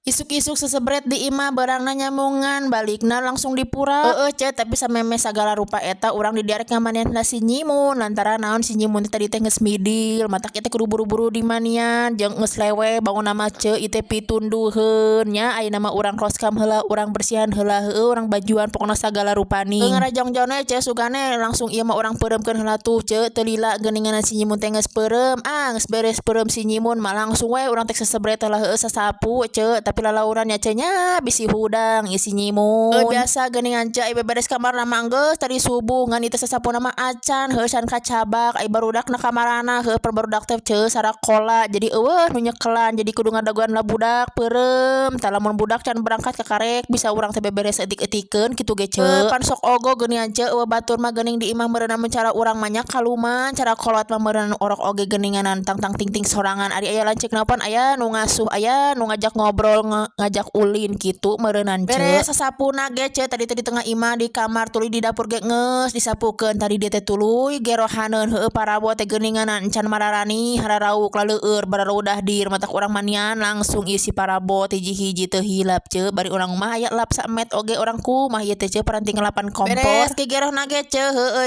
Isuk-isuk sesebret di imah barangna nyamungan balikna langsung dipura tapi sameme sagala rupa eta urang diderek ngamanehna si Nyimun lantaran naon si Nyimun tadi teh geus midil matak eta kudu buru-buru di manian jeung geus lewe bangun nama ieu pitunduheun nya ayeuna mah urang roskam heula urang bersihan heula urang bajuan pokona sagala rupani ngarajong-jong we sugane langsung ieu mah urang peuremkeun heula tuh teu lila geuningan si Nyimun teh geus peureum geus beres peureum si Nyimun mah langsung we urang teh sesebret heula sasapu tapi lalauran ya nya bisi hudang isi Nyimun biasa geuningan ieu beberes kamar nama geus tadi subuh ngan itu sasapu nama acan heusan kacabak ai barudakna kamarana perbarudak teh sarakola jadi eueuh nu nyekelan jadi kudu ngadaguan lah budak peureum tah lamun budak can berangkat ka karek bisa urang teh beberes etik-etikeun kitu ge pan sok ogo geuningan eueuh batur mah geuning di imah meureunna cara urang mah nya kaluman cara kolot mah meureun orok oge geuninganan tang ting sorangan ari aya lanceuk naon aya nu ngasuh aya nu ngajak ngobrol ngajak ulin gitu meureunnan beres sasapuna ge tadi tengah imah di kamar tuluy di dapur ge geus disapukeun tadi dia teh tuluy gerohaneun parabot teh geuninganan encan mararani hararauk laleueur bararudah dir matak urang manian langsung isi parabot hiji-hiji teu hilap bari urang mah aya lap samet oge urang kumaha ieu teh paranti ngelapan kompor beres ke gerohna ge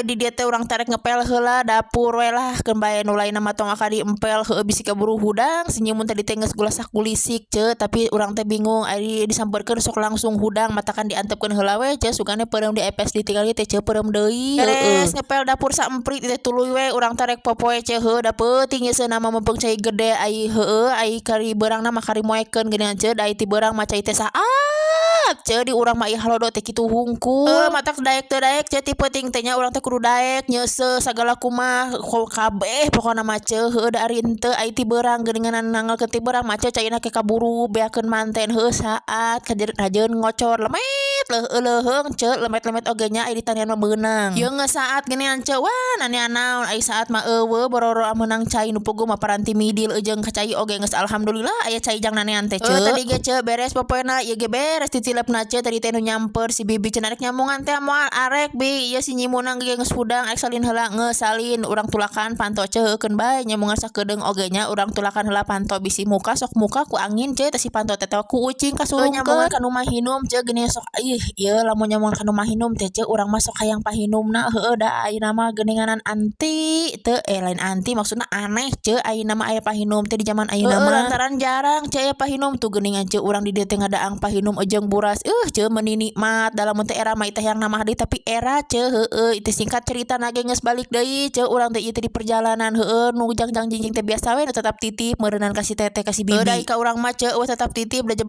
di dieu teh urang tarek ngepel heula dapur we lah keun bae nu lainna mah tong aka diempel bisi kaburu hudang si Nyimun tadi teh geus gulasak kulisik tapi urang teh bingung ari disampeurkeun sok langsung hudang matakan diantepkeun heula we sugane peureum di epes ditinggal teh peureum deui beres ngepel dapur saemprit teh tuluy we urang tarek popoe da peuting ieu seunah mah mumpung cai gede ai ai kari beurangna mah kari moekeun geuningan da ai ti beurang mah cai teh di urang mah ieu halodo teh kitu hungkul matak daek teu daek ti peuting teh nya urang teh kudu daek nyeuseuh sagala kumaha kabeh pokona mah da ari henteu ai ti beurang geuninganan nangalkeun ti beurang mah caina ke kaburu beakeun manten saat kajeun ngocor lemet leuheung lemet-lemet oge nya ai ditanian mah beunang ieu saat geuningan wah nanian naon ai saat mah eueuh bororo meunang cai nu puguh mah paranti midil jeung kacai oge geus alhamdulillah aya cai jang nanean teh tadi ge beres popoena ieu ge beres titilepna tadi teh nu nyamper si bibi cenah rek nyamungan teh moal arek bi ieu si Nyimunang ge geus hudang arek salin heula salin urang tulakan panto keun bae nyamungan sakedeung oge nya urang tulakan heula panto bisi muka sok muka ku angin teh si panto teh ku ucing kasulungkeun nyamungan ka nu mahinum geuning sok ieu lamun nyamungan ka nu mahinum teh urang mah sok hayang pahinumna da ayeuna mah geuninganan anti teu lain anti maksudna aneh ayeuna mah aya pahinum teh di zaman ayeuna mah lantaran jarang aya pahinum tuh geuningan urang di dieu teh ngadaang pahinum jeung buras meuni nikmat dalam teh era mah teh yang nama deui tapi era itu singkat cerita nage geus balik deui urang teh ieu teh di perjalanan nu jangjang jinjing teh biasa we tetap titip meureunnan ka si teteh ka si bibi da ka urang mah tetap titip